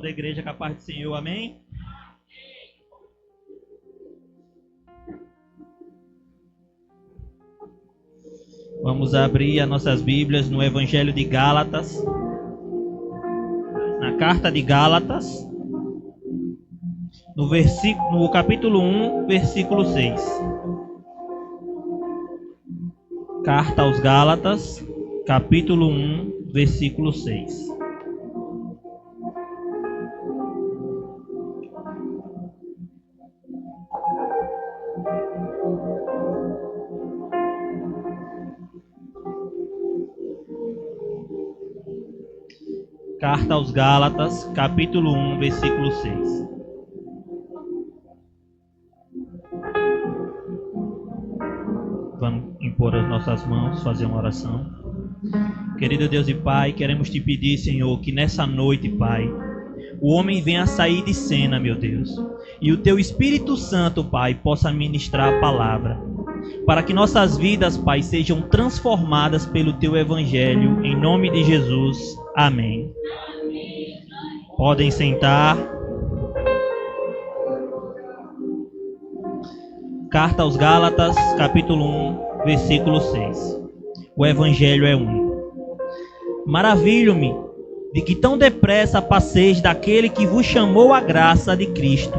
Toda a igreja com a paz do Senhor, amém? Vamos abrir as nossas Bíblias no Evangelho de Gálatas, na carta de Gálatas, no capítulo 1, versículo 6. Carta aos Gálatas, capítulo 1, versículo 6. Carta aos Gálatas, capítulo 1, versículo 6. Vamos impor as nossas mãos, fazer uma oração. Querido Deus e Pai, queremos te pedir, Senhor, que nessa noite, Pai, o homem venha sair de cena, meu Deus, e o Teu Espírito Santo, Pai, possa ministrar a palavra, para que nossas vidas, Pai, sejam transformadas pelo Teu Evangelho, em nome de Jesus. Amém. Podem sentar. Carta aos Gálatas, capítulo 1, versículo 6. O Evangelho é único. Maravilho-me de que tão depressa passeis daquele que vos chamou a graça de Cristo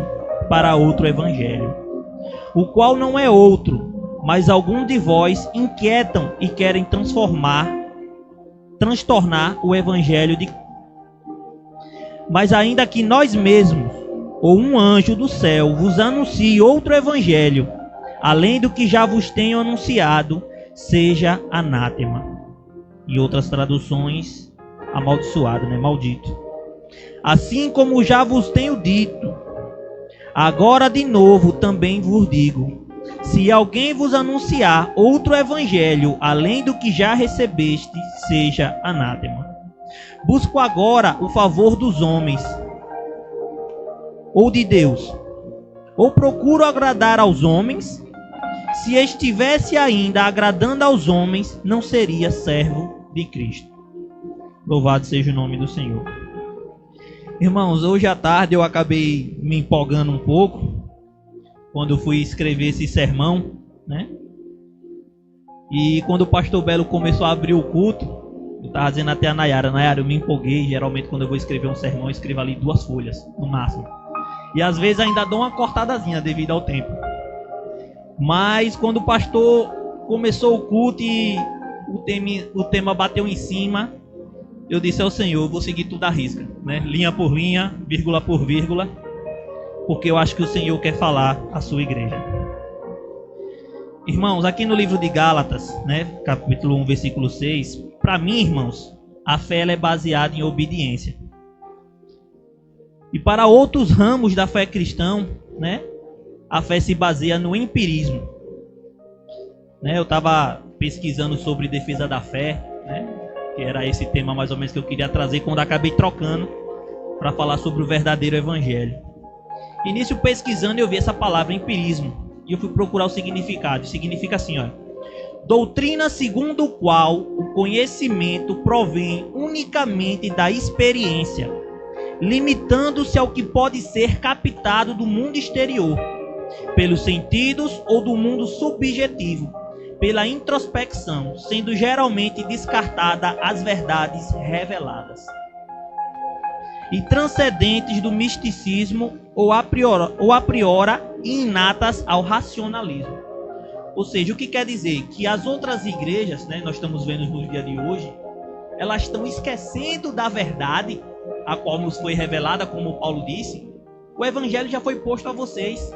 para outro Evangelho, o qual não é outro, mas algum de vós inquietam e querem transtornar o Evangelho de Cristo. Mas ainda que nós mesmos, ou um anjo do céu, vos anuncie outro evangelho, além do que já vos tenho anunciado, seja anátema. Em outras traduções, amaldiçoado, né? Maldito. Assim como já vos tenho dito, agora de novo também vos digo, se alguém vos anunciar outro evangelho, além do que já recebeste, seja anátema. Busco agora o favor dos homens, ou de Deus, ou procuro agradar aos homens. Se estivesse ainda agradando aos homens, não seria servo de Cristo. Louvado seja o nome do Senhor. Irmãos, hoje à tarde eu acabei me empolgando um pouco, quando eu fui escrever esse sermão, né? E quando o pastor Belo começou a abrir o culto, eu estava dizendo até a Nayara, eu me empolguei. Geralmente quando eu vou escrever um sermão, eu escrevo ali 2 folhas, no máximo. E às vezes ainda dou uma cortadazinha devido ao tempo. Mas quando o pastor começou o culto e o tema bateu em cima, eu disse ao Senhor, eu vou seguir tudo à risca, né? Linha por linha, vírgula por vírgula, porque eu acho que o Senhor quer falar à sua igreja. Irmãos, aqui no livro de Gálatas, né, capítulo 1, versículo 6, para mim, irmãos, a fé ela é baseada em obediência. E para outros ramos da fé cristã, né, a fé se baseia no empirismo. Né, eu estava pesquisando sobre defesa da fé, né, que era esse tema mais ou menos que eu queria trazer, quando acabei trocando para falar sobre o verdadeiro evangelho. Início pesquisando, eu vi essa palavra empirismo. E eu fui procurar o significado. Significa assim, ó: doutrina segundo o qual o conhecimento provém unicamente da experiência, limitando-se ao que pode ser captado do mundo exterior, pelos sentidos, ou do mundo subjetivo, pela introspecção, sendo geralmente descartada as verdades reveladas e transcendentes do misticismo ou a priori e inatas ao racionalismo. Ou seja, o que quer dizer? Que as outras igrejas, né, nós estamos vendo no dia de hoje, elas estão esquecendo da verdade, a qual nos foi revelada, como Paulo disse. O evangelho já foi posto a vocês.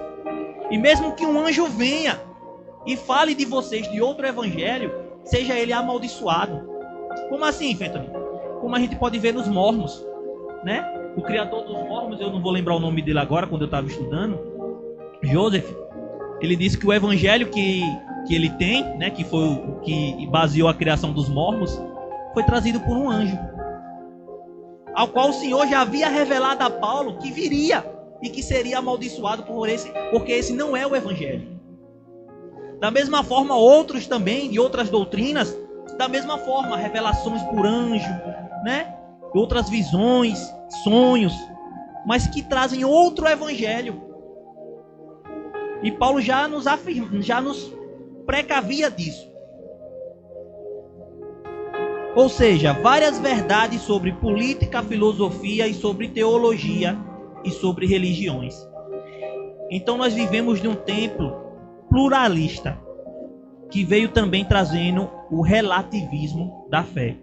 E mesmo que um anjo venha e fale de vocês de outro evangelho, seja ele amaldiçoado. Como assim, Fentoni? Como a gente pode ver nos mormons, né? O criador dos mormons, eu não vou lembrar o nome dele agora, quando eu estava estudando, Joseph, ele disse que o evangelho que ele tem, né, que foi o que baseou a criação dos mormons, foi trazido por um anjo, ao qual o Senhor já havia revelado a Paulo que viria e que seria amaldiçoado porque esse não é o evangelho. Da mesma forma, outros também, de outras doutrinas, da mesma forma, revelações por anjo, né? Outras visões, sonhos, mas que trazem outro evangelho. E Paulo já nos precavia disso. Ou seja, várias verdades sobre política, filosofia e sobre teologia e sobre religiões. Então nós vivemos num tempo pluralista, que veio também trazendo o relativismo da fé,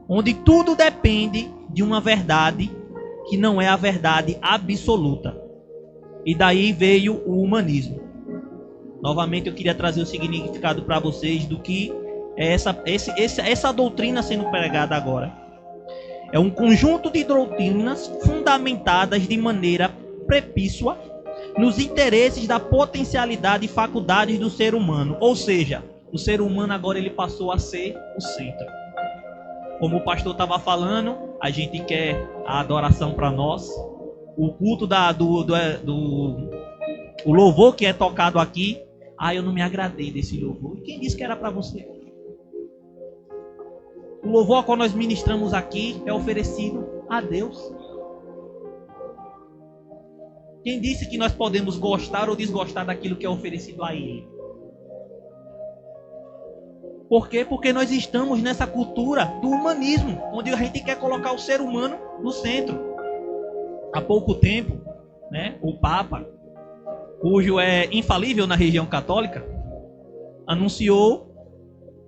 onde tudo depende de uma verdade que não é a verdade absoluta. E daí veio o humanismo. Novamente eu queria trazer o significado para vocês do que é essa doutrina sendo pregada agora. É um conjunto de doutrinas fundamentadas de maneira prepícua nos interesses da potencialidade e faculdades do ser humano. Ou seja, o ser humano agora ele passou a ser o centro. Como o pastor estava falando, a gente quer a adoração para nós. O culto o louvor que é tocado aqui. Eu não me agradei desse louvor. E quem disse que era para você? O louvor que nós ministramos aqui é oferecido a Deus. Quem disse que nós podemos gostar ou desgostar daquilo que é oferecido a Ele? Por quê? Porque nós estamos nessa cultura do humanismo, onde a gente quer colocar o ser humano no centro. Há pouco tempo, o Papa, cujo é infalível na religião católica, anunciou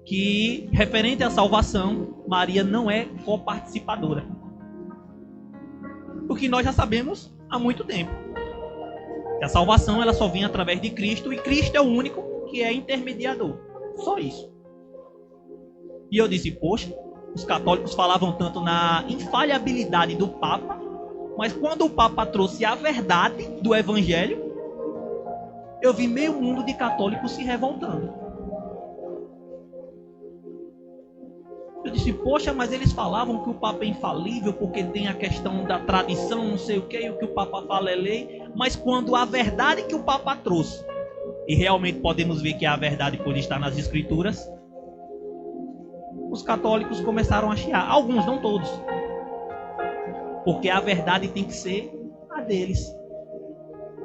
que, referente à salvação, Maria não é coparticipadora. O que nós já sabemos há muito tempo. Que a salvação ela só vem através de Cristo, e Cristo é o único que é intermediador. Só isso. E eu disse, poxa, os católicos falavam tanto na infalibilidade do Papa, mas quando o Papa trouxe a verdade do Evangelho, eu vi meio mundo de católicos se revoltando. Eu disse, poxa, mas eles falavam que o Papa é infalível porque tem a questão da tradição, não sei o que, e o que o Papa fala é lei. Mas quando a verdade que o Papa trouxe, e realmente podemos ver que é a verdade por estar nas Escrituras, os católicos começaram a chiar. Alguns, não todos. Porque a verdade tem que ser a deles.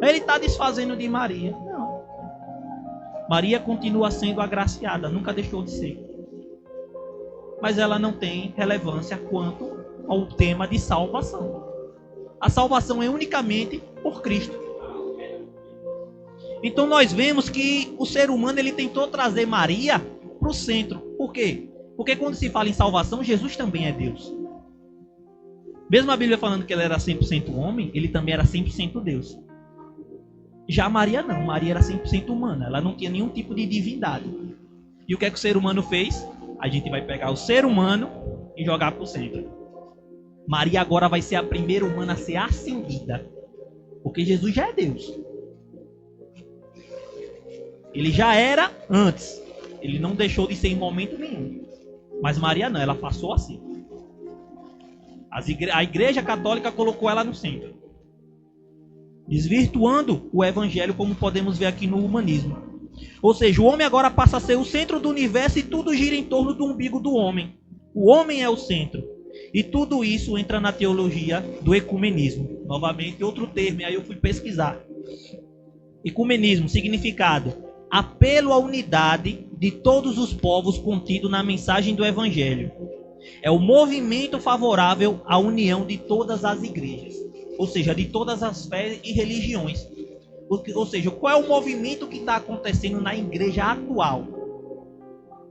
Ele está desfazendo de Maria. Não. Maria continua sendo agraciada, nunca deixou de ser. Mas ela não tem relevância quanto ao tema de salvação. A salvação é unicamente por Cristo. Então nós vemos que o ser humano ele tentou trazer Maria para o centro. Por quê? Porque quando se fala em salvação, Jesus também é Deus. Mesmo a Bíblia falando que ele era 100% homem, ele também era 100% Deus. Já Maria não, Maria era 100% humana, ela não tinha nenhum tipo de divindade. E o que é que o ser humano fez? A gente vai pegar o ser humano e jogar para o centro. Maria agora vai ser a primeira humana a ser ascendida. Porque Jesus já é Deus. Ele já era antes. Ele não deixou de ser em momento nenhum. Mas Maria não, ela passou a ser. A Igreja Católica colocou ela no centro. Desvirtuando o Evangelho, como podemos ver aqui no humanismo. Ou seja, o homem agora passa a ser o centro do universo e tudo gira em torno do umbigo do homem. O homem é o centro. E tudo isso entra na teologia do ecumenismo. Novamente, outro termo, aí eu fui pesquisar. Ecumenismo, significado: apelo à unidade de todos os povos contido na mensagem do Evangelho. É o movimento favorável à união de todas as igrejas. Ou seja, de todas as fés e religiões. Ou seja, qual é o movimento que está acontecendo na igreja atual?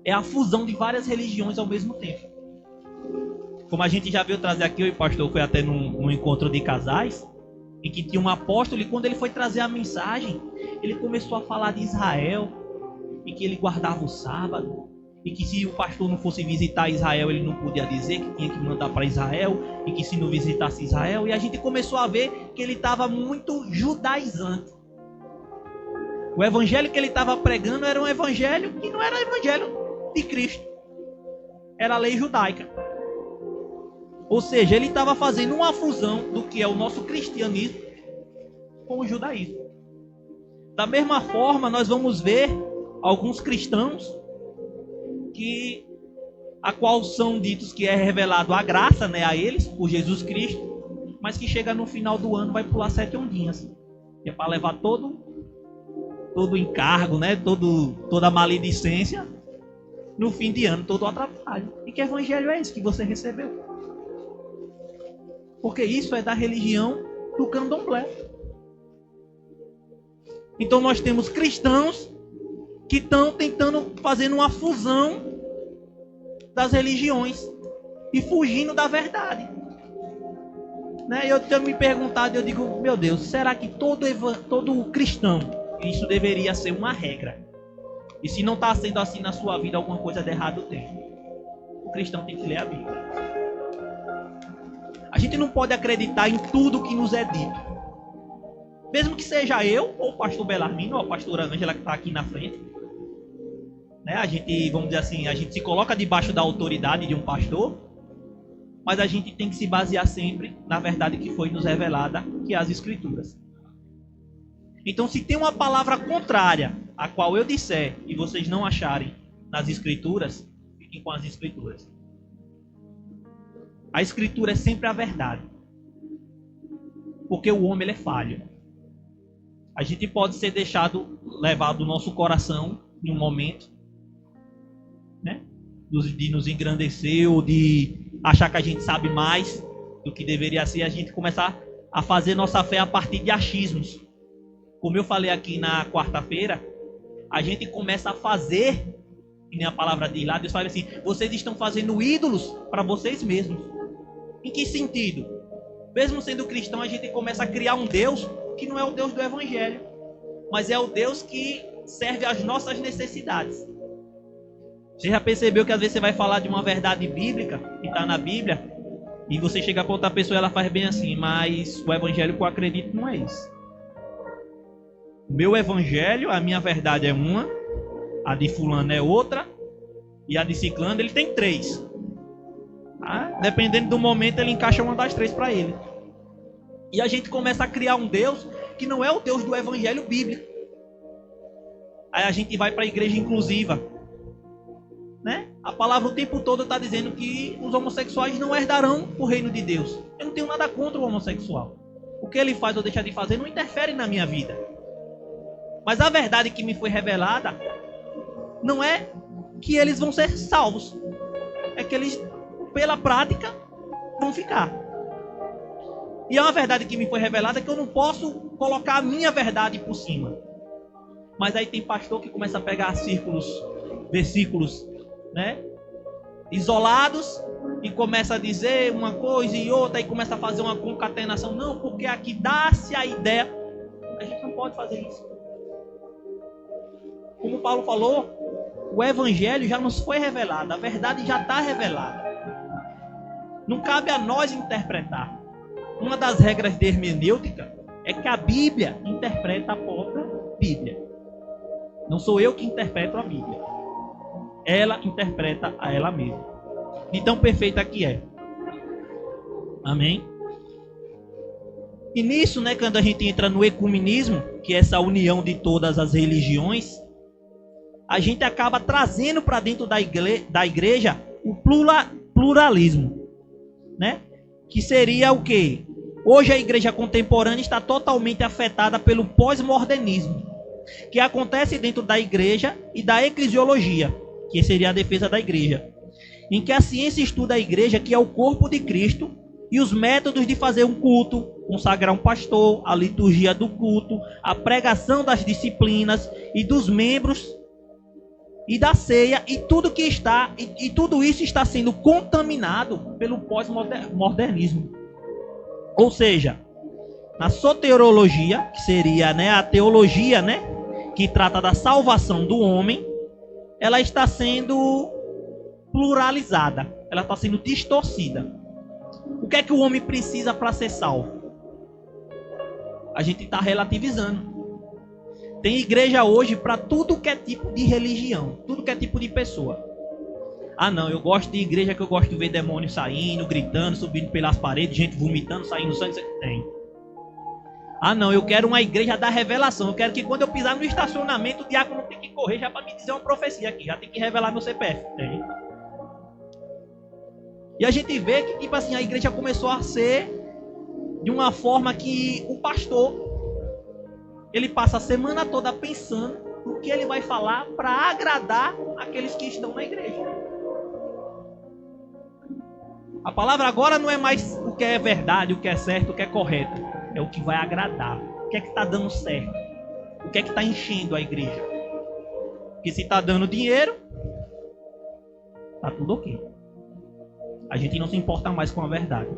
É a fusão de várias religiões ao mesmo tempo. Como a gente já veio trazer aqui, o pastor foi até num encontro de casais, em que tinha um apóstolo, e quando ele foi trazer a mensagem, ele começou a falar de Israel, e que ele guardava o sábado, e que se o pastor não fosse visitar Israel, ele não podia dizer que tinha que mandar para Israel, e que se não visitasse Israel, e a gente começou a ver que ele estava muito judaizante. O evangelho que ele estava pregando era um evangelho que não era evangelho de Cristo. Era a lei judaica. Ou seja, ele estava fazendo uma fusão do que é o nosso cristianismo com o judaísmo. Da mesma forma, nós vamos ver alguns cristãos a qual são ditos que é revelado a graça, a eles, por Jesus Cristo, mas que chega no final do ano vai pular 7 ondinhas. Que é para levar todo o encargo, né? Toda a maledicência no fim de ano, todo o atrapalho. E que evangelho é esse que você recebeu? Porque isso é da religião do candomblé. Então nós temos cristãos que estão tentando fazer uma fusão das religiões e fugindo da verdade. Né? Eu tenho me perguntado, eu digo, meu Deus, será que todo cristão, isso deveria ser uma regra? E se não está sendo assim na sua vida, alguma coisa de errado tem. O cristão tem que ler a Bíblia. A gente não pode acreditar em tudo que nos é dito. Mesmo que seja eu, ou o pastor Belarmino, ou a pastora Ângela que está aqui na frente. Né? A gente, vamos dizer assim, a gente se coloca debaixo da autoridade de um pastor, mas a gente tem que se basear sempre na verdade que foi nos revelada, que é as Escrituras. Então, se tem uma palavra contrária a qual eu disser e vocês não acharem nas Escrituras, fiquem com as Escrituras. A Escritura é sempre a verdade. Porque o homem ele é falho. A gente pode ser levado do nosso coração em um momento, né? De nos engrandecer ou de achar que a gente sabe mais do que deveria ser. A gente começar a fazer nossa fé a partir de achismos. Como eu falei aqui na quarta-feira, a gente começa a fazer, e nem a palavra diz lá, Deus fala assim, vocês estão fazendo ídolos para vocês mesmos. Em que sentido? Mesmo sendo cristão, a gente começa a criar um Deus que não é o Deus do Evangelho, mas é o Deus que serve às nossas necessidades. Você já percebeu que às vezes você vai falar de uma verdade bíblica, que está na Bíblia, e você chega para outra pessoa e ela faz bem assim, mas o Evangelho que eu acredito não é isso. O meu Evangelho, a minha verdade é uma, a de fulano é outra, e a de ciclano ele tem 3. Tá? Dependendo do momento ele encaixa uma das 3 para ele. E a gente começa a criar um Deus que não é o Deus do Evangelho bíblico. Aí a gente vai para a igreja inclusiva. Né? A palavra o tempo todo está dizendo que os homossexuais não herdarão o reino de Deus. Eu não tenho nada contra o homossexual. O que ele faz ou deixa de fazer não interfere na minha vida. Mas a verdade que me foi revelada não é que eles vão ser salvos. É que eles, pela prática, vão ficar. E é uma verdade que me foi revelada que eu não posso colocar a minha verdade por cima. Mas aí tem pastor que começa a pegar versículos, né, isolados, e começa a dizer uma coisa e outra, e começa a fazer uma concatenação. Não, porque aqui dá-se a ideia. A gente não pode fazer isso. Como Paulo falou, o Evangelho já nos foi revelado, a verdade já está revelada. Não cabe a nós interpretar. Uma das regras de hermenêutica é que a Bíblia interpreta a própria Bíblia. Não sou eu que interpreto a Bíblia. Ela interpreta a ela mesma. De tão perfeita que é. Amém? E nisso, né, quando a gente entra no ecumenismo, que é essa união de todas as religiões, a gente acaba trazendo para dentro da igreja o pluralismo, né? Que seria o quê? Hoje a igreja contemporânea está totalmente afetada pelo pós-modernismo, que acontece dentro da igreja e da eclesiologia, que seria a defesa da igreja, em que a ciência estuda a igreja, que é o corpo de Cristo, e os métodos de fazer um culto, consagrar um pastor, a liturgia do culto, a pregação das disciplinas e dos membros e da ceia, e tudo que está e tudo isso está sendo contaminado pelo pós-modernismo. Ou seja, na soteriologia, que seria, né, a teologia, né, que trata da salvação do homem, ela está sendo pluralizada, ela está sendo distorcida. O que é que o homem precisa para ser salvo? A gente está relativizando. Tem igreja hoje para tudo que é tipo de religião, tudo que é tipo de pessoa. Ah não, eu gosto de igreja que eu gosto de ver demônios saindo, gritando, subindo pelas paredes, gente vomitando, saindo sangue. Tem. Ah não, eu quero uma igreja da revelação. Eu quero que quando eu pisar no estacionamento, o diácono tem que correr já para me dizer uma profecia aqui. Já tem que revelar meu CPF. Tem. E a gente vê que tipo assim, a igreja começou a ser de uma forma que o pastor ele passa a semana toda pensando o que ele vai falar para agradar aqueles que estão na igreja. A palavra agora não é mais o que é verdade, o que é certo, o que é correto. É o que vai agradar. O que é que está dando certo? O que é que está enchendo a igreja? Porque se está dando dinheiro, está tudo ok. A gente não se importa mais com a verdade.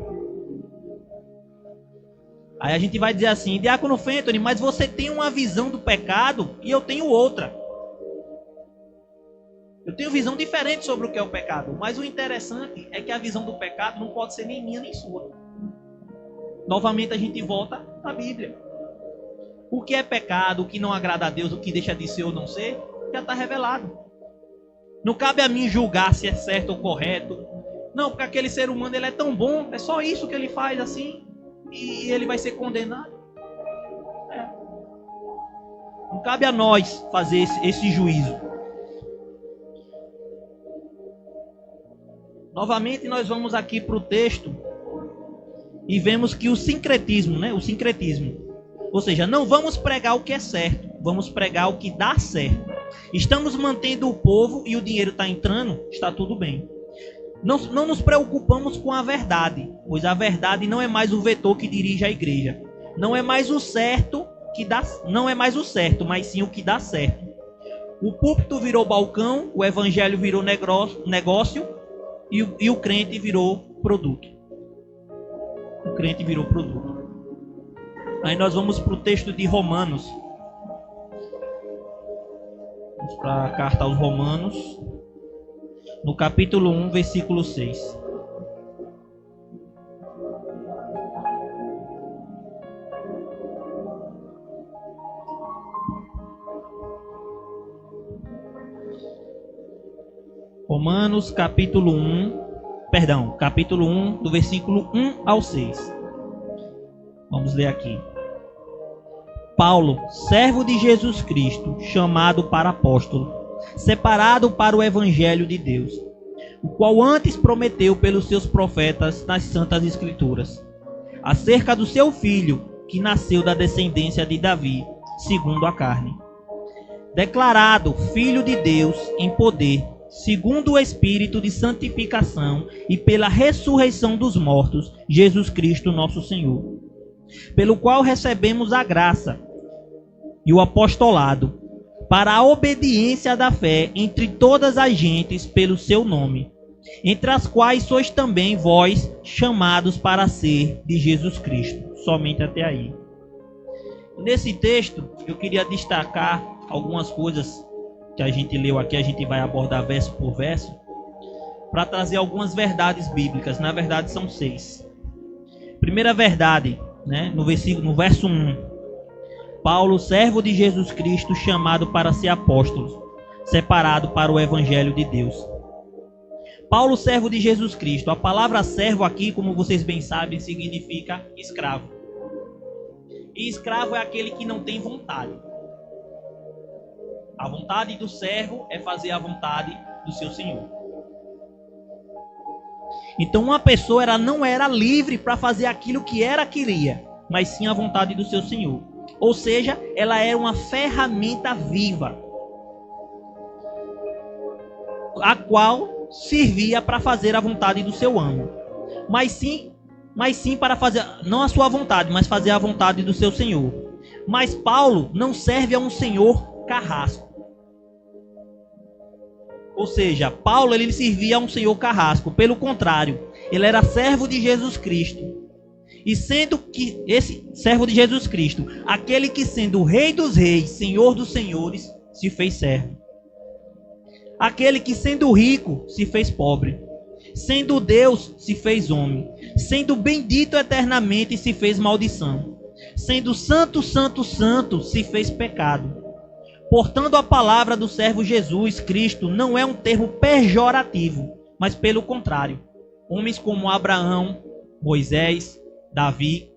Aí a gente vai dizer assim, Diácono Fenton, mas você tem uma visão do pecado e eu tenho outra. Eu tenho visão diferente sobre o que é o pecado. Mas o interessante é que a visão do pecado não pode ser nem minha nem sua. Novamente a gente volta à Bíblia. O que é pecado, o que não agrada a Deus, o que deixa de ser ou não ser, já está revelado. Não cabe a mim julgar se é certo ou correto. Não, porque aquele ser humano ele é tão bom, é só isso que ele faz assim, e ele vai ser condenado. Não cabe a nós fazer esse juízo. Novamente nós vamos aqui para o texto e vemos que o sincretismo, né? O sincretismo. Ou seja, não vamos pregar o que é certo, vamos pregar o que dá certo. Estamos mantendo o povo e o dinheiro está entrando, está tudo bem. Não nos preocupamos com a verdade, pois a verdade não é mais o vetor que dirige a igreja. Não é mais o certo que dá, não é mais o certo, mas sim o que dá certo. O púlpito virou balcão, o evangelho virou negócio e o crente virou produto. O crente virou produto. Aí nós vamos para o texto de Romanos. Vamos para a carta aos Romanos, no capítulo 1, versículo 6. Romanos, capítulo 1, do versículo 1 ao 6. Vamos ler aqui. Paulo, servo de Jesus Cristo, chamado para apóstolo, separado para o evangelho de Deus, o qual antes prometeu pelos seus profetas nas santas escrituras, acerca do seu filho, que nasceu da descendência de Davi, segundo a carne, declarado filho de Deus em poder, segundo o Espírito de santificação e pela ressurreição dos mortos, Jesus Cristo nosso Senhor, pelo qual recebemos a graça e o apostolado, para a obediência da fé entre todas as gentes pelo seu nome, entre as quais sois também vós chamados para ser de Jesus Cristo. Somente até aí. Nesse texto, eu queria destacar algumas coisas que a gente leu aqui, a gente vai abordar verso por verso, para trazer algumas verdades bíblicas. Na verdade, são 6. Primeira verdade, né, no verso 1. Paulo, servo de Jesus Cristo, chamado para ser apóstolo, separado para o evangelho de Deus. Paulo, servo de Jesus Cristo. A palavra servo aqui, como vocês bem sabem, significa escravo. E escravo é aquele que não tem vontade. A vontade do servo é fazer a vontade do seu senhor. Então uma pessoa ela não era livre para fazer aquilo que ela queria, mas sim a vontade do seu senhor. Ou seja, ela era uma ferramenta viva, a qual servia para fazer a vontade do seu amo. Mas sim para fazer, não a sua vontade, mas fazer a vontade do seu senhor. Mas Paulo não serve a um senhor carrasco. Ou seja, Paulo ele servia a um senhor carrasco. Pelo contrário, ele era servo de Jesus Cristo. E sendo que esse servo de Jesus Cristo, aquele que sendo o Rei dos Reis, Senhor dos Senhores, se fez servo. Aquele que sendo rico, se fez pobre. Sendo Deus, se fez homem. Sendo bendito eternamente, se fez maldição. Sendo santo, santo, santo, se fez pecado. Portanto, a palavra do servo Jesus Cristo não é um termo pejorativo, mas pelo contrário. Homens como Abraão, Moisés, Davi,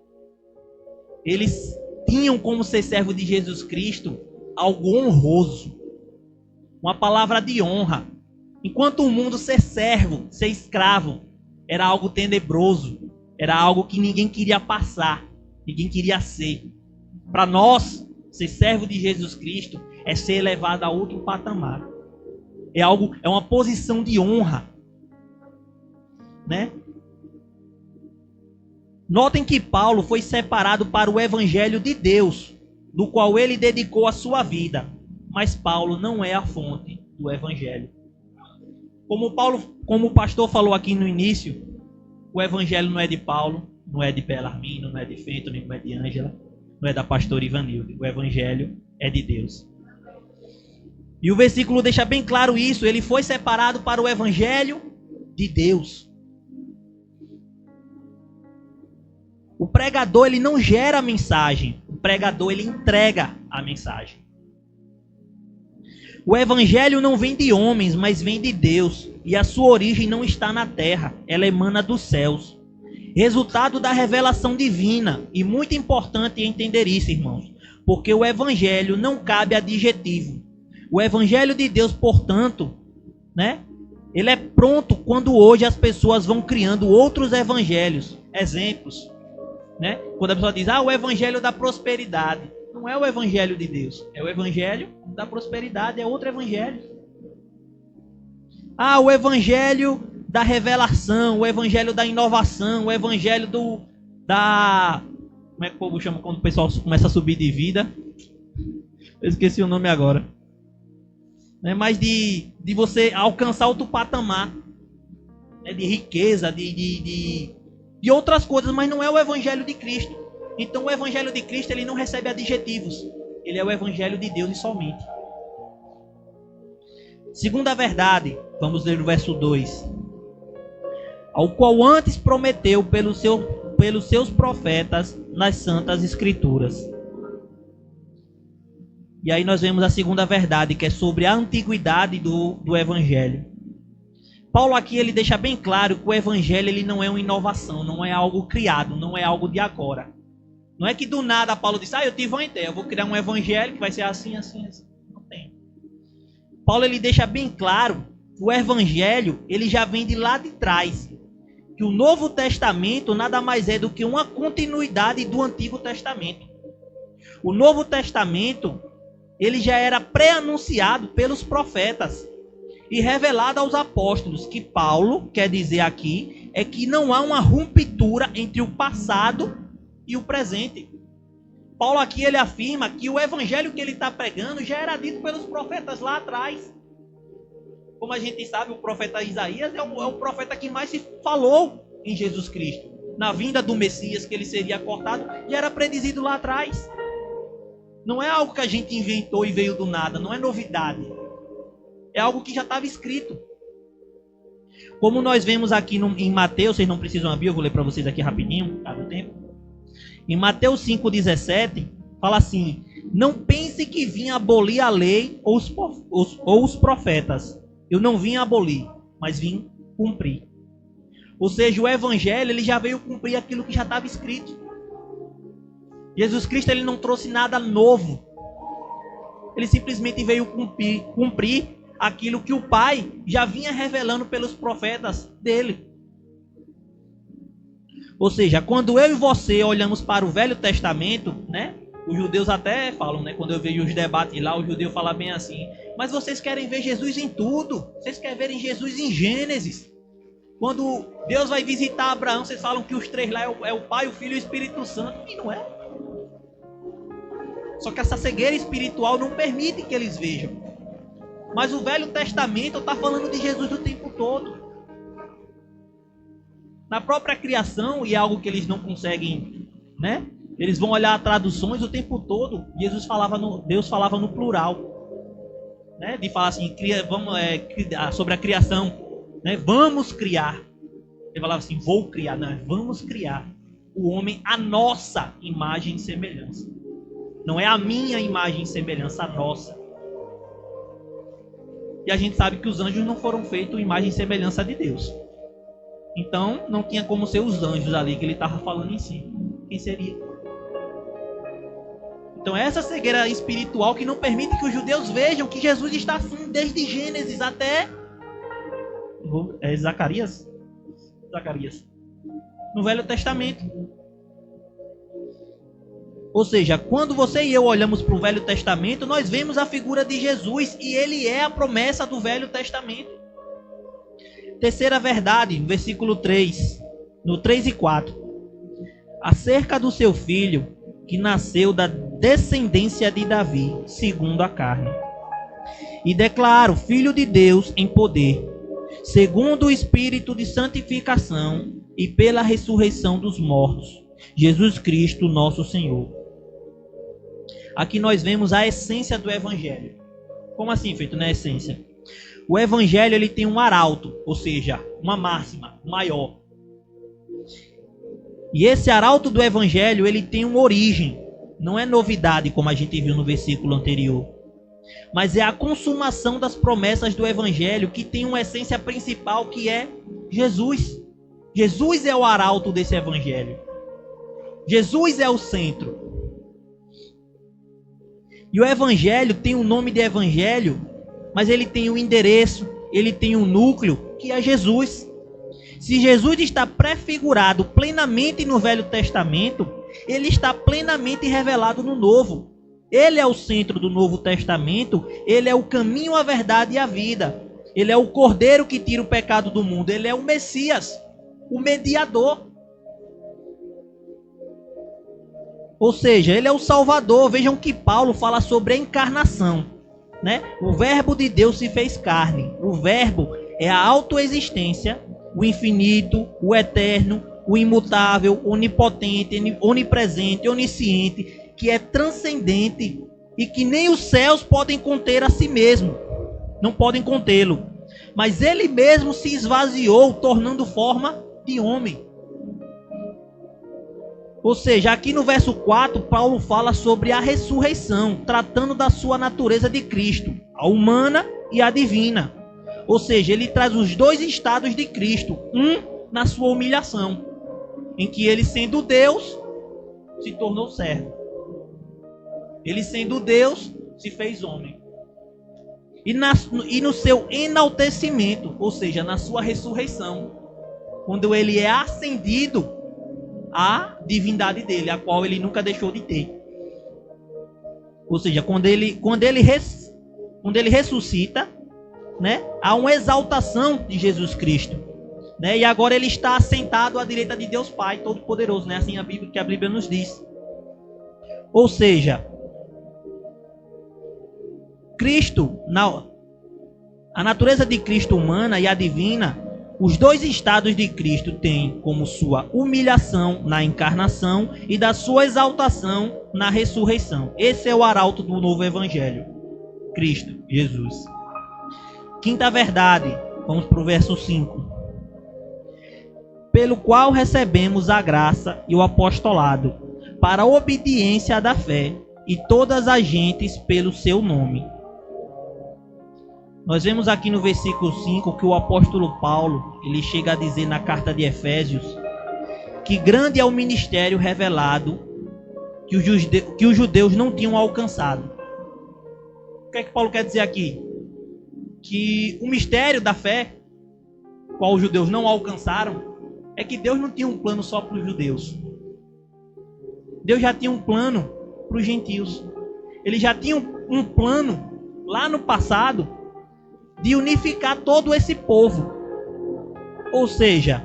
eles tinham como ser servo de Jesus Cristo algo honroso, uma palavra de honra. Enquanto o mundo ser servo, ser escravo, era algo tenebroso, era algo que ninguém queria passar. Ninguém queria ser. Para nós, ser servo de Jesus Cristo é ser elevado a outro patamar. É uma posição de honra, né? Notem que Paulo foi separado para o evangelho de Deus, do qual ele dedicou a sua vida. Mas Paulo não é a fonte do evangelho. Como o pastor falou aqui no início, o evangelho não é de Paulo, não é de Belarmino, não é de Feito, nem não é de Ângela, não é da pastora Ivanilde. O evangelho é de Deus. E o versículo deixa bem claro isso. Ele foi separado para o evangelho de Deus. O pregador, ele não gera a mensagem. O pregador, ele entrega a mensagem. O evangelho não vem de homens, mas vem de Deus. E a sua origem não está na terra. Ela emana dos céus. Resultado da revelação divina. E muito importante entender isso, irmãos. Porque o evangelho não cabe adjetivo. O evangelho de Deus, portanto, né? Ele é pronto quando hoje as pessoas vão criando outros evangelhos. Exemplos. Né? Quando a pessoa diz, o evangelho da prosperidade. Não é o evangelho de Deus. É o evangelho da prosperidade. É outro evangelho. O evangelho da revelação. O evangelho da inovação. O evangelho como é que o povo chama quando o pessoal começa a subir de vida? Eu esqueci o nome agora. Mas de você alcançar outro patamar. Né? De riqueza, de outras coisas, mas não é o evangelho de Cristo. Então o evangelho de Cristo, ele não recebe adjetivos. Ele é o evangelho de Deus e somente. Segunda verdade, vamos ler o verso 2. Ao qual antes prometeu pelos seus profetas nas santas escrituras. E aí nós vemos a segunda verdade, que é sobre a antiguidade do evangelho. Paulo aqui ele deixa bem claro que o evangelho ele não é uma inovação, não é algo criado, não é algo de agora. Não é que do nada Paulo disse, eu tive uma ideia, eu vou criar um evangelho que vai ser assim, assim, assim. Não tem. Paulo ele deixa bem claro que o evangelho ele já vem de lá de trás. Que o Novo Testamento nada mais é do que uma continuidade do Antigo Testamento. O Novo Testamento ele já era pré-anunciado pelos profetas. E revelado aos apóstolos, que Paulo quer dizer aqui, é que não há uma ruptura entre o passado e o presente. Paulo aqui ele afirma que o evangelho que ele está pregando já era dito pelos profetas lá atrás. Como a gente sabe, o profeta Isaías é o profeta que mais se falou em Jesus Cristo. Na vinda do Messias, que ele seria cortado, já era predizido lá atrás. Não é algo que a gente inventou e veio do nada, não é novidade. É algo que já estava escrito. Como nós vemos aqui em Mateus, vocês não precisam abrir, eu vou ler para vocês aqui rapidinho, tá no tempo. Em Mateus 5,17, fala assim: não pense que vim abolir a lei ou os profetas. Eu não vim abolir, mas vim cumprir. Ou seja, o evangelho ele já veio cumprir aquilo que já estava escrito. Jesus Cristo ele não trouxe nada novo. Ele simplesmente veio cumprir aquilo que o Pai já vinha revelando pelos profetas dele. Ou seja, quando eu e você olhamos para o Velho Testamento, né? Os judeus até falam, né? Quando eu vejo os debates lá, o judeu fala bem assim: mas vocês querem ver Jesus em tudo. Vocês querem ver Jesus em Gênesis. Quando Deus vai visitar Abraão, vocês falam que os três lá é o Pai, o Filho e o Espírito Santo. E não é. Só que essa cegueira espiritual não permite que eles vejam. Mas o Velho Testamento está falando de Jesus o tempo todo. Na própria criação, e é algo que eles não conseguem, né? Eles vão olhar traduções o tempo todo. Deus falava no plural. Né? De falar assim, sobre a criação. Né? Vamos criar. Ele falava assim, vou criar. Não, vamos criar o homem à nossa imagem e semelhança. Não é a minha imagem e semelhança, a nossa. E a gente sabe que os anjos não foram feitos imagem e semelhança de Deus. Então, não tinha como ser os anjos ali que ele estava falando em si. Quem seria? Então, é essa cegueira espiritual que não permite que os judeus vejam que Jesus está assim desde Gênesis até... Zacarias. No Velho Testamento. Ou seja, quando você e eu olhamos para o Velho Testamento, nós vemos a figura de Jesus e ele é a promessa do Velho Testamento. Terceira verdade, versículo 3, no 3 e 4. Acerca do seu filho, que nasceu da descendência de Davi, segundo a carne. E declaro, filho de Deus em poder, segundo o Espírito de santificação e pela ressurreição dos mortos, Jesus Cristo, nosso Senhor. Aqui nós vemos a essência do Evangelho. Como assim, feito na essência? O Evangelho ele tem um arauto, ou seja, uma máxima maior. E esse arauto do Evangelho ele tem uma origem. Não é novidade, como a gente viu no versículo anterior. Mas é a consumação das promessas do Evangelho que tem uma essência principal que é Jesus. Jesus é o arauto desse Evangelho. Jesus é o centro. E o Evangelho tem o nome de Evangelho, mas ele tem o endereço, ele tem o núcleo, que é Jesus. Se Jesus está prefigurado plenamente no Velho Testamento, ele está plenamente revelado no Novo. Ele é o centro do Novo Testamento, ele é o caminho, a verdade e a vida. Ele é o Cordeiro que tira o pecado do mundo, ele é o Messias, o mediador. Ou seja, ele é o Salvador. Vejam que Paulo fala sobre a encarnação, né? O verbo de Deus se fez carne. O verbo é a autoexistência, o infinito, o eterno, o imutável, onipotente, onipresente, onisciente, que é transcendente e que nem os céus podem conter a si mesmo. Não podem contê-lo. Mas ele mesmo se esvaziou, tornando forma de homem. Ou seja, aqui no verso 4, Paulo fala sobre a ressurreição, tratando da sua natureza de Cristo, a humana e a divina. Ou seja, ele traz os dois estados de Cristo, um na sua humilhação, em que ele sendo Deus, se tornou servo. Ele sendo Deus, se fez homem. E no seu enaltecimento, ou seja, na sua ressurreição, quando ele é ascendido a divindade dele, a qual ele nunca deixou de ter. Ou seja, quando ele ressuscita, né, há uma exaltação de Jesus Cristo, né, e agora ele está assentado à direita de Deus Pai Todo-Poderoso, né, assim a Bíblia nos diz. Ou seja, Cristo, a natureza de Cristo humana e a divina, os dois estados de Cristo têm como sua humilhação na encarnação e da sua exaltação na ressurreição. Esse é o arauto do novo evangelho. Cristo, Jesus. Quinta verdade, vamos para o verso 5. Pelo qual recebemos a graça e o apostolado, para a obediência da fé, e todas as gentes pelo seu nome. Nós vemos aqui no versículo 5 que o apóstolo Paulo, ele chega a dizer na carta de Efésios, que grande é o ministério revelado que os judeus não tinham alcançado. O que é que Paulo quer dizer aqui? Que o mistério da fé, qual os judeus não alcançaram, é que Deus não tinha um plano só para os judeus. Deus já tinha um plano para os gentios. Ele já tinha um plano lá no passado de unificar todo esse povo. Ou seja,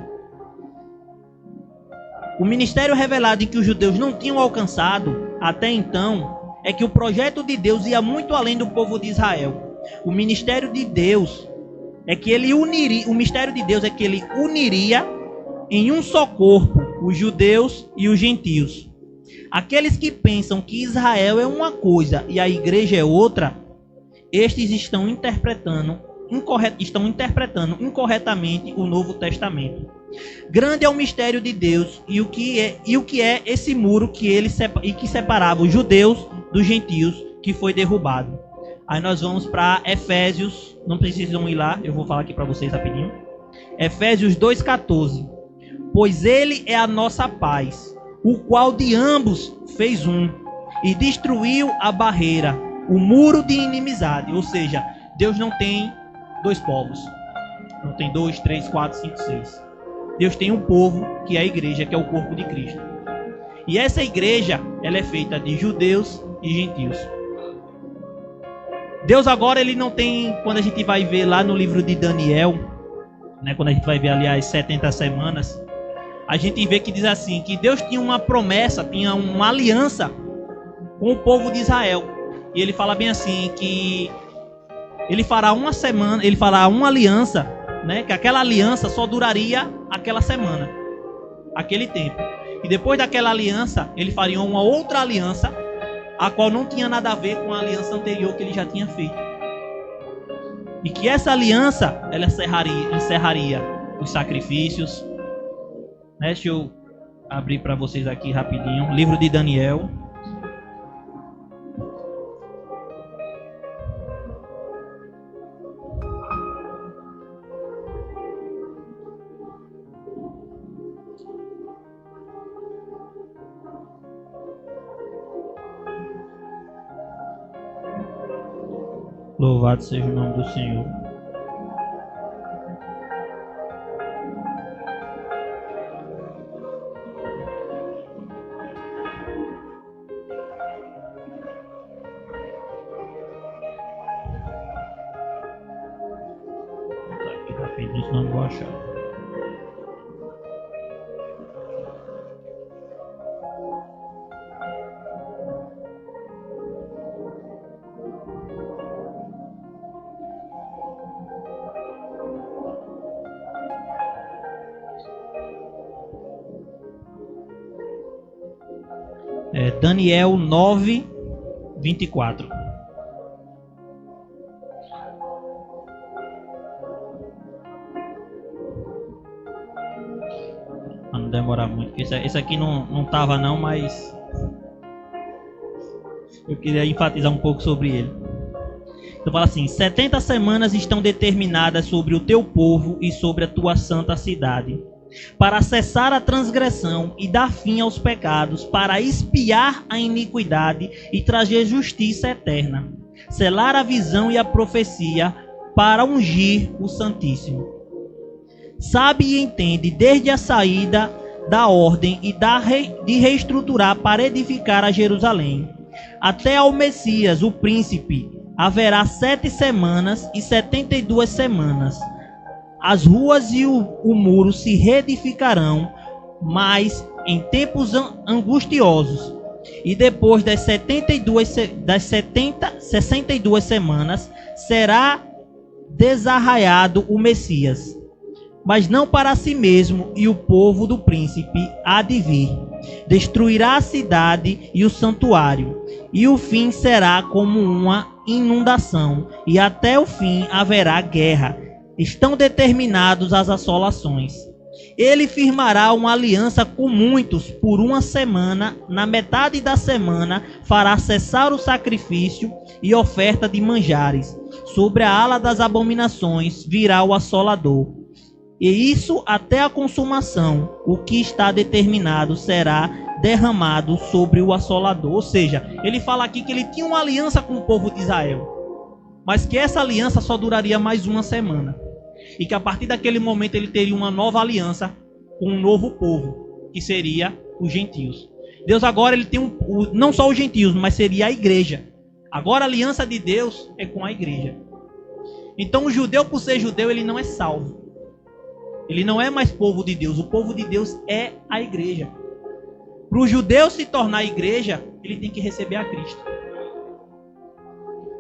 o ministério revelado em que os judeus não tinham alcançado até então é que o projeto de Deus ia muito além do povo de Israel. O ministério de Deus é que ele uniria em um só corpo os judeus e os gentios. Aqueles que pensam que Israel é uma coisa e a igreja é outra, estes estão interpretando incorretamente o Novo Testamento. Grande é o mistério de Deus e o que é esse muro que separava os judeus dos gentios, que foi derrubado. Aí nós vamos para Efésios, não precisam ir lá, eu vou falar aqui para vocês rapidinho. Efésios 2,14. Pois ele é a nossa paz, o qual de ambos fez um, e destruiu a barreira, o muro de inimizade. Ou seja, Deus não tem dois povos. Não tem 2, 3, 4, 5, 6. Deus tem um povo, que é a igreja, que é o corpo de Cristo. E essa igreja, ela é feita de judeus e gentios. Deus agora, ele não tem, quando a gente vai ver lá no livro de Daniel, né, quando a gente vai ver ali as 70 semanas, a gente vê que diz assim, que Deus tinha uma promessa, tinha uma aliança com o povo de Israel. E ele fala bem assim, que ele fará uma semana, ele fará uma aliança, né, que aquela aliança só duraria aquela semana, aquele tempo. E depois daquela aliança, ele faria uma outra aliança, a qual não tinha nada a ver com a aliança anterior que ele já tinha feito. E que essa aliança, ela encerraria os sacrifícios. Né? Deixa eu abrir para vocês aqui rapidinho. Livro de Daniel. Louvado seja o nome do Senhor. Tá aqui rapidinho, senão não vou achar. Daniel 9, 24. Para não demorar muito. Esse aqui não estava não, mas eu queria enfatizar um pouco sobre ele. Então fala assim: 70 semanas estão determinadas sobre o teu povo e sobre a tua santa cidade, para cessar a transgressão e dar fim aos pecados, para expiar a iniquidade e trazer justiça eterna, selar a visão e a profecia, para ungir o Santíssimo. Sabe e entende desde a saída da ordem e de reestruturar para edificar a Jerusalém, até ao Messias, o príncipe, haverá 7 semanas e 72 semanas. As ruas e o muro se reedificarão, mas em tempos angustiosos. E depois das 62 semanas, será desarraiado o Messias. Mas não para si mesmo, e o povo do príncipe há de vir. Destruirá a cidade e o santuário, e o fim será como uma inundação, e até o fim haverá guerra. Estão determinados as assolações. Ele firmará uma aliança com muitos por uma semana. Na metade da semana fará cessar o sacrifício e oferta de manjares. Sobre a ala das abominações virá o assolador. E isso até a consumação. O que está determinado será derramado sobre o assolador. Ou seja, ele fala aqui que ele tinha uma aliança com o povo de Israel, mas que essa aliança só duraria mais uma semana. E que a partir daquele momento ele teria uma nova aliança com um novo povo, que seria os gentios. Deus agora ele tem não só os gentios, mas seria a igreja. Agora a aliança de Deus é com a igreja. Então o judeu, por ser judeu, ele não é salvo. Ele não é mais povo de Deus. O povo de Deus é a igreja. Para o judeu se tornar igreja, ele tem que receber a Cristo.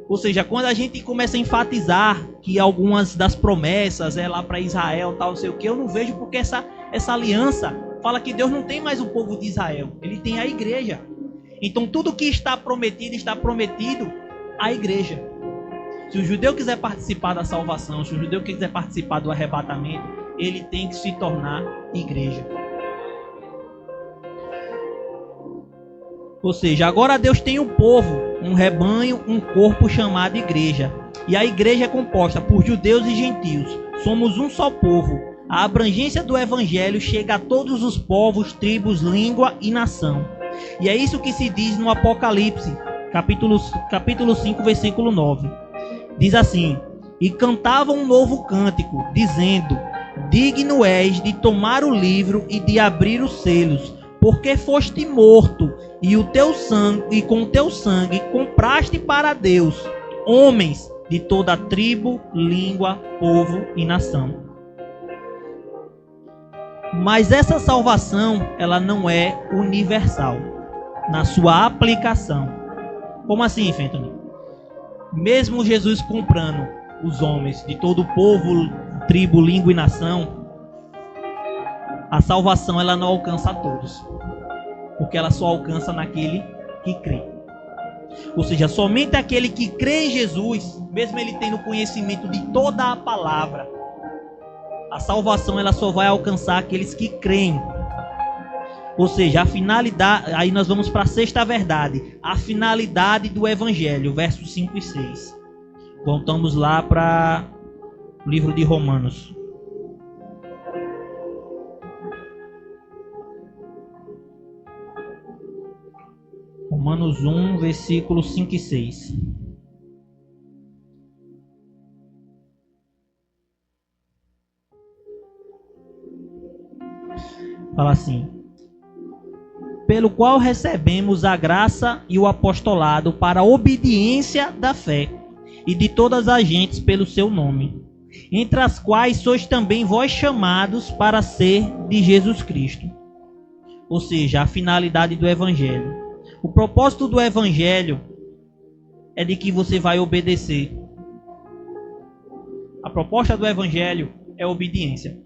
Ou seja, quando a gente começa a enfatizar que algumas das promessas é lá para Israel, tal, não sei o que, eu não vejo porque essa aliança fala que Deus não tem mais o povo de Israel, ele tem a igreja. Então tudo que está prometido à igreja. Se o judeu quiser participar da salvação, se o judeu quiser participar do arrebatamento, ele tem que se tornar igreja. Ou seja, agora Deus tem um povo, um rebanho, um corpo chamado igreja. E a igreja é composta por judeus e gentios. Somos um só povo. A abrangência do evangelho chega a todos os povos, tribos, língua e nação. E é isso que se diz no Apocalipse, capítulo 5, versículo 9. Diz assim: e cantavam um novo cântico, dizendo: digno és de tomar o livro e de abrir os selos, porque foste morto e com o teu sangue compraste para Deus homens de toda tribo, língua, povo e nação. Mas essa salvação, ela não é universal na sua aplicação. Como assim, Fenton? Mesmo Jesus comprando os homens de todo o povo, tribo, língua e nação, a salvação ela não alcança a todos, porque ela só alcança naquele que crê. Ou seja, somente aquele que crê em Jesus, mesmo ele tendo conhecimento de toda a palavra, a salvação ela só vai alcançar aqueles que creem. Ou seja, a finalidade, aí nós vamos para a sexta verdade, a finalidade do Evangelho, versos 5 e 6. Voltamos lá para o livro de Romanos. Romanos 1, versículos 5 e 6. Fala assim: pelo qual recebemos a graça e o apostolado para a obediência da fé, e de todas as gentes pelo seu nome, entre as quais sois também vós chamados para ser de Jesus Cristo. Ou seja, a finalidade do Evangelho. O propósito do Evangelho é de que você vai obedecer. A proposta do Evangelho é obediência.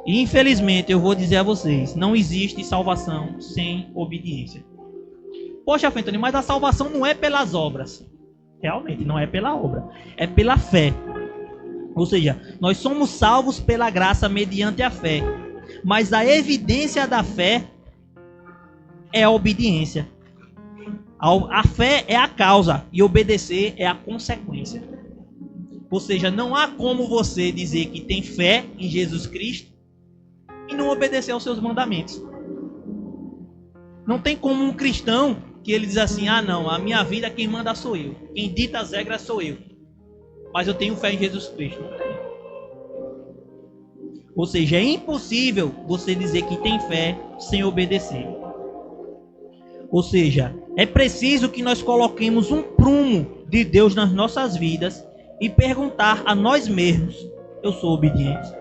E infelizmente eu vou dizer a vocês, não existe salvação sem obediência. Poxa, Fentoni, mas a salvação não é pelas obras. Realmente não é pela obra, é pela fé. Ou seja, nós somos salvos pela graça mediante a fé. Mas a evidência da fé é a obediência. A fé é a causa e obedecer é a consequência. Ou seja, não há como você dizer que tem fé em Jesus Cristo e não obedecer aos seus mandamentos. Não tem como um cristão que ele diz assim: ah não, a minha vida quem manda sou eu, quem dita as regras sou eu, mas eu tenho fé em Jesus Cristo. Não tem. Ou seja, é impossível você dizer que tem fé sem obedecer. Ou seja, é preciso que nós coloquemos um prumo de Deus nas nossas vidas e perguntar a nós mesmos: eu sou obediente?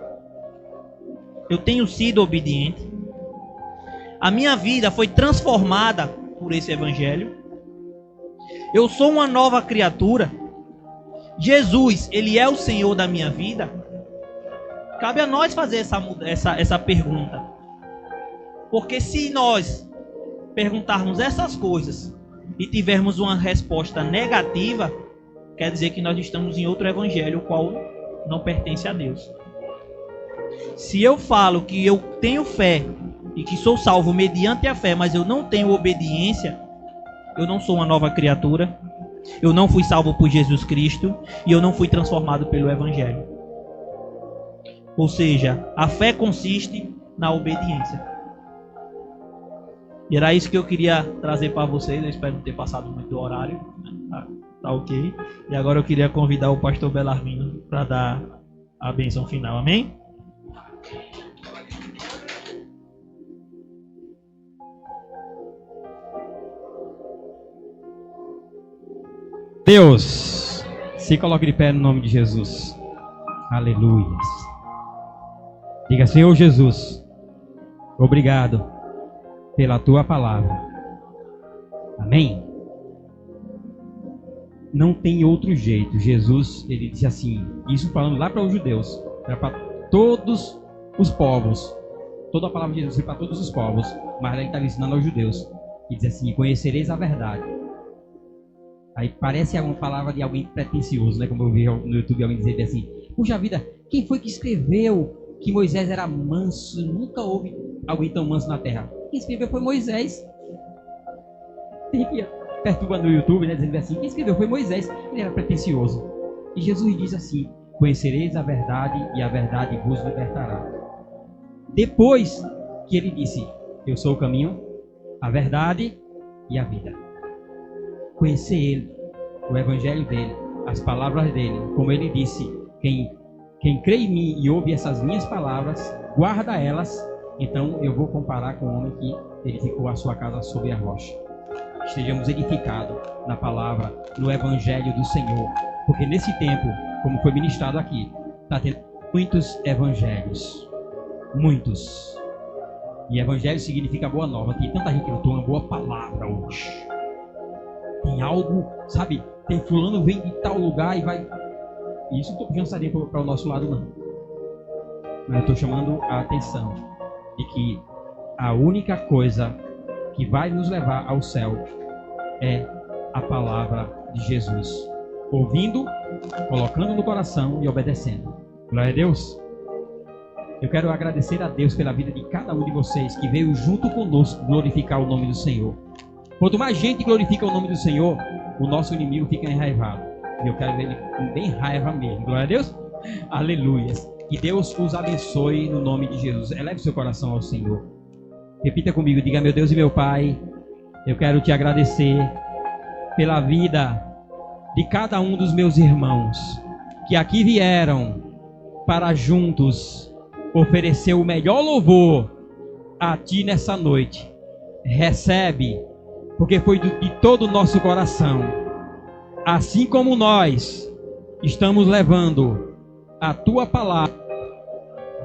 Eu tenho sido obediente? A minha vida foi transformada por esse Evangelho? Eu sou uma nova criatura? Jesus, Ele é o Senhor da minha vida? Cabe a nós fazer essa pergunta. Porque se nós perguntarmos essas coisas e tivermos uma resposta negativa, quer dizer que nós estamos em outro evangelho, o qual não pertence a Deus. Se eu falo que eu tenho fé e que sou salvo mediante a fé, mas eu não tenho obediência, eu não sou uma nova criatura, eu não fui salvo por Jesus Cristo e eu não fui transformado pelo evangelho. Ou seja, a fé consiste na obediência. E era isso que eu queria trazer para vocês. Eu espero não ter passado muito do horário. Tá ok. E agora eu queria convidar o pastor Belarmino para dar a bênção final. Amém? Deus, se coloque de pé no nome de Jesus. Aleluia. Diga: Senhor Jesus, obrigado pela tua palavra. Amém? Não tem outro jeito. Jesus, ele disse assim, isso falando lá para os judeus, era para todos os povos. Toda a palavra de Jesus foi para todos os povos, mas ele está ensinando aos judeus. E diz assim: conhecereis a verdade. Aí parece uma palavra de alguém pretencioso, né? Como eu vi no YouTube alguém dizer assim: puxa vida, quem foi que escreveu que Moisés era manso? Nunca houve alguém tão manso na terra. Quem escreveu foi Moisés. Tem que perturbar no YouTube, né? Dizendo assim: quem escreveu foi Moisés. Ele era pretencioso. E Jesus diz assim: conhecereis a verdade e a verdade vos libertará. Depois que ele disse: eu sou o caminho, a verdade e a vida. Conhecer ele, o evangelho dele, as palavras dele, como ele disse: quem crê em mim e ouve essas minhas palavras, guarda elas, Então eu vou comparar com o homem que edificou a sua casa sobre a rocha. Estejamos edificados na palavra, no evangelho do Senhor. Porque nesse tempo, como foi ministrado aqui, está tendo muitos evangelhos. Muitos. E evangelho significa boa nova. Tem tanta gente que não tem uma boa palavra hoje. Tem algo, sabe? Tem fulano vem de tal lugar e vai... Isso não estou puxando sardinha para o nosso lado, não. Mas eu estou chamando a atenção de que a única coisa que vai nos levar ao céu é a palavra de Jesus. Ouvindo, colocando no coração e obedecendo. Glória a Deus. Eu quero agradecer a Deus pela vida de cada um de vocês que veio junto conosco glorificar o nome do Senhor. Quanto mais gente glorifica o nome do Senhor, o nosso inimigo fica enraivado. E eu quero ver ele com bem raiva mesmo. Glória a Deus. Aleluia. Que Deus os abençoe no nome de Jesus. Eleve seu coração ao Senhor. Repita comigo. Diga: meu Deus e meu Pai, eu quero te agradecer pela vida de cada um dos meus irmãos que aqui vieram para juntos oferecer o melhor louvor a Ti nessa noite. Recebe, porque foi de todo o nosso coração. Assim como nós estamos levando a Tua palavra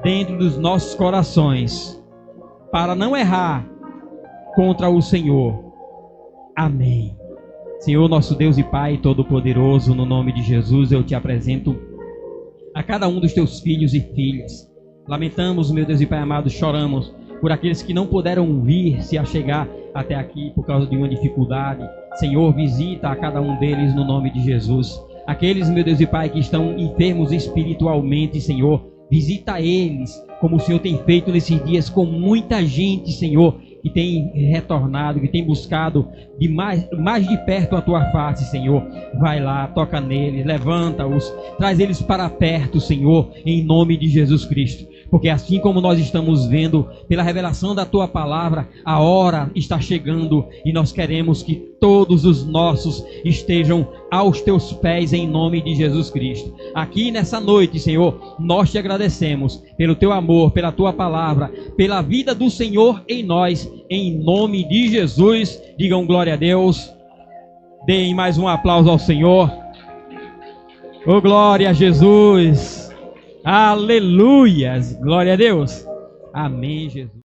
dentro dos nossos corações, para não errar contra o Senhor. Amém. Senhor, nosso Deus e Pai Todo-Poderoso, no nome de Jesus, eu te apresento a cada um dos teus filhos e filhas. Lamentamos, meu Deus e Pai amado, choramos por aqueles que não puderam vir se achegar até aqui por causa de uma dificuldade. Senhor, visita a cada um deles no nome de Jesus. Aqueles, meu Deus e Pai, que estão enfermos espiritualmente, Senhor, visita eles, como o Senhor tem feito nesses dias com muita gente, Senhor, que tem retornado, que tem buscado de mais de perto a Tua face, Senhor. Vai lá, toca neles, levanta-os, traz eles para perto, Senhor, em nome de Jesus Cristo. Porque assim como nós estamos vendo pela revelação da Tua palavra, a hora está chegando e nós queremos que todos os nossos estejam aos Teus pés em nome de Jesus Cristo. Aqui nessa noite, Senhor, nós te agradecemos pelo Teu amor, pela Tua palavra, pela vida do Senhor em nós, em nome de Jesus. Digam glória a Deus. Deem mais um aplauso ao Senhor. Oh, glória a Jesus. Aleluias, glória a Deus. Amém, Jesus.